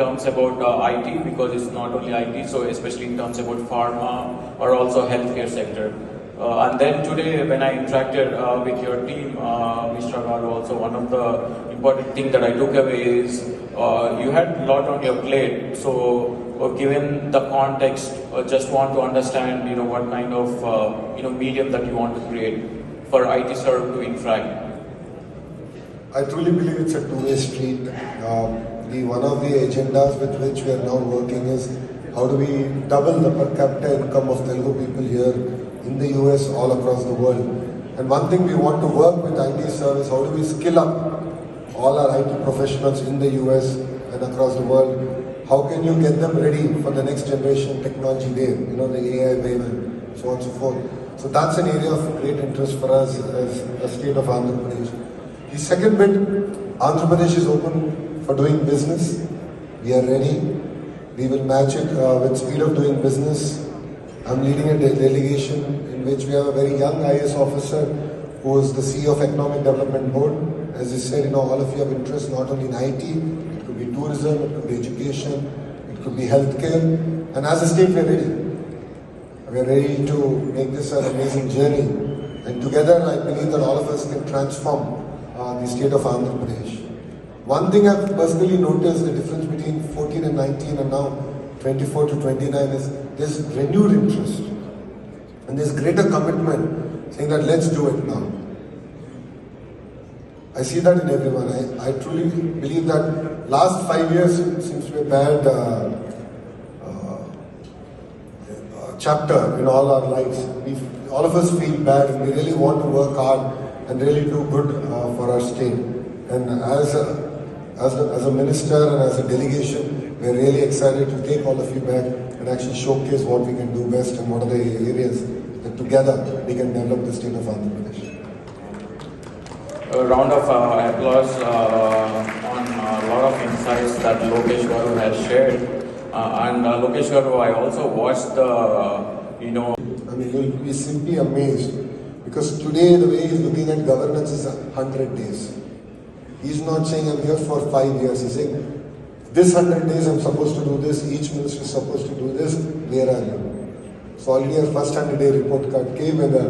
terms about IT, because it's not only IT, so especially in terms about pharma or also healthcare sector. And then today when I interacted with your team, Mr. Garu, also one of the important things that I took away is you had a lot on your plate. So given the context, just want to understand, what kind of, medium that you want to create for IT serve to interact. I truly believe it's a two-way street. One of the agendas with which we are now working is how do we double the per capita income of Telugu people here in the US, all across the world. And one thing we want to work with IT service, how do we skill up all our IT professionals in the US and across the world? How can you get them ready for the next generation technology wave, the AI wave and so on and so forth. So that's an area of great interest for us as a state of Andhra Pradesh. The second bit, Andhra Pradesh is open for doing business. We are ready. We will match it with speed of doing business. I'm leading a delegation in which we have a very young IAS officer who is the CEO of Economic Development Board. As you said, all of you have interest not only in IT, it could be tourism, it could be education, it could be healthcare. And as a state, we are ready. We are ready to make this an amazing journey. And together, I believe that all of us can transform the state of Andhra Pradesh. One thing I've personally noticed, the difference between 14 and 19 and now 24 to 29 is there's renewed interest. And there's greater commitment saying that let's do it now. I see that in everyone. I truly believe that last 5 years seems to be a bad chapter in all our lives. All of us feel bad and we really want to work hard and really do good for our state. And as a minister and as a delegation, we're really excited to take all of you back and actually showcase what we can do best and what are the areas that together we can develop the state of Andhra Pradesh. A round of applause on a lot of insights that Lokesh Garu has shared. And Lokesh Garu, I also watched the, you'll be simply amazed. Because today the way he's looking at governance is 100 days. He's not saying I'm here for 5 years. He's saying this 100 days I'm supposed to do this, each minister is supposed to do this, where are you? So already our first 100 day report card came and the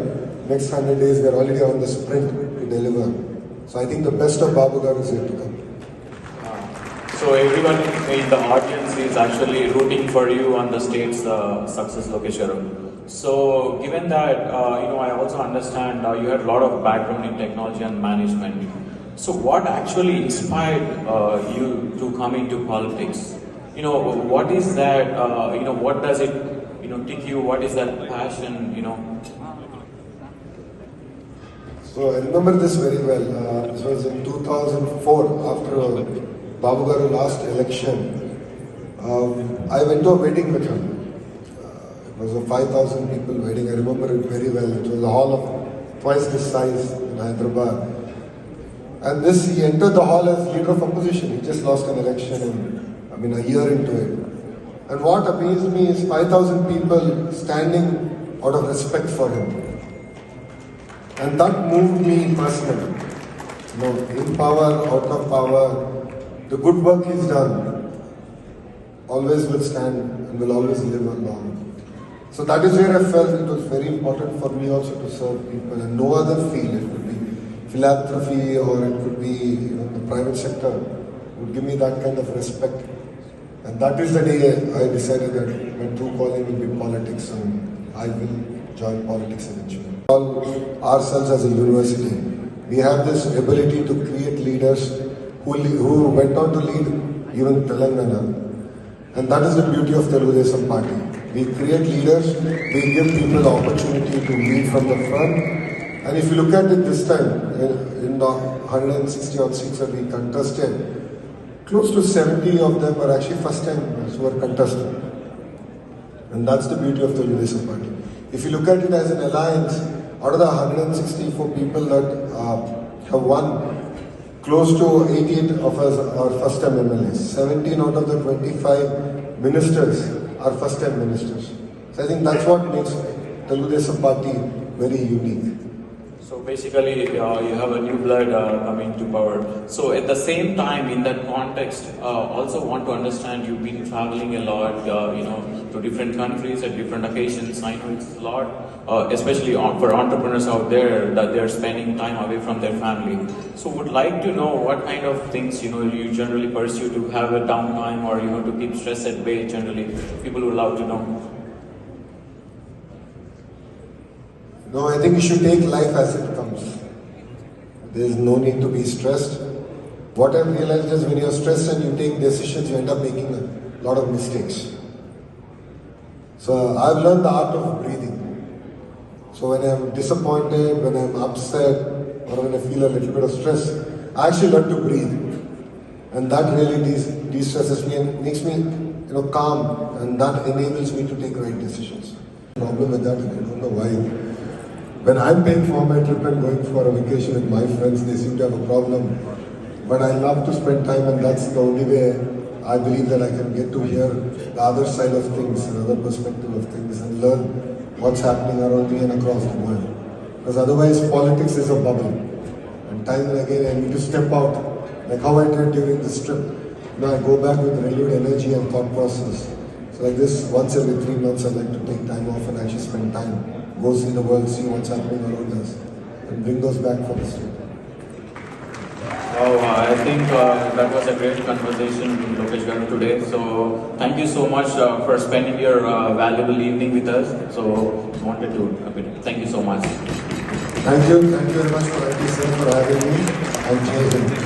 next 100 days we're already on the sprint to deliver. So I think the best of Babu Garu is yet to come. So everyone in the audience is actually rooting for you on the state's success, Lokesh Garu. So given that, I also understand you had a lot of background in technology and management. So what actually inspired you to come into politics? What is that, what does it, tick you? What is that passion, So I remember this very well. This was in 2004 after Babu Garu last election. I went to a wedding with him. It was a 5,000 people wedding. I remember it very well. It was a hall of twice this size in Hyderabad. And he entered the hall as leader of opposition. He just lost an election and a year into it. And what amazed me is 5,000 people standing out of respect for him. And that moved me personally. In power, out of power, the good work he's done always will stand and will always live along. So that is where I felt it was very important for me also to serve people, and no other field, it could be philanthropy or it could be the private sector, would give me that kind of respect. And that is the day I decided that my true calling will be politics and I will join politics eventually. All ourselves as a university, we have this ability to create leaders who went on to lead even Telangana. And that is the beauty of Telugu Desam Party. We create leaders, we give people the opportunity to lead from the front. And if you look at it this time, in the 160 odd seats that we contested, close to 70 of them are actually first timers who are contested. And that's the beauty of the Telugu Desam Party. If you look at it as an alliance, out of the 164 people that have won, close to 88 of us are first time MLAs. 17 out of the 25 ministers are first time ministers. So I think that's what makes Telugu Desam Party very unique. So basically, you have a new blood coming to power. So at the same time, in that context, also want to understand you've been traveling a lot, to different countries at different occasions. I know it's a lot, especially for entrepreneurs out there that they're spending time away from their family. So would like to know what kind of things you generally pursue to have a downtime or to keep stress at bay. Generally, people would love to know. No, I think you should take life as it comes. There is no need to be stressed. What I've realized is when you're stressed and you take decisions, you end up making a lot of mistakes. So I've learned the art of breathing. So when I'm disappointed, when I'm upset, or when I feel a little bit of stress, I actually learn to breathe. And that really de-stresses me and makes me calm, and that enables me to take right decisions. Problem with that, and I don't know why. When I'm paying for my trip and going for a vacation with my friends, they seem to have a problem. But I love to spend time, and that's the only way I believe that I can get to hear the other side of things, another perspective of things, and learn what's happening around me and across the world. Because otherwise, politics is a bubble. And time and again, I need to step out, like how I did during this trip. I go back with renewed energy and thought process. So like this, once every 3 months, I like to take time off and actually spend time. Go see the world, see what's happening around us, and bring those back for the state. Oh, I think that was a great conversation, Lokesh Garu, today. So thank you so much for spending your valuable evening with us. So wanted to thank you so much. Thank you very much for having me. And Jai Hind.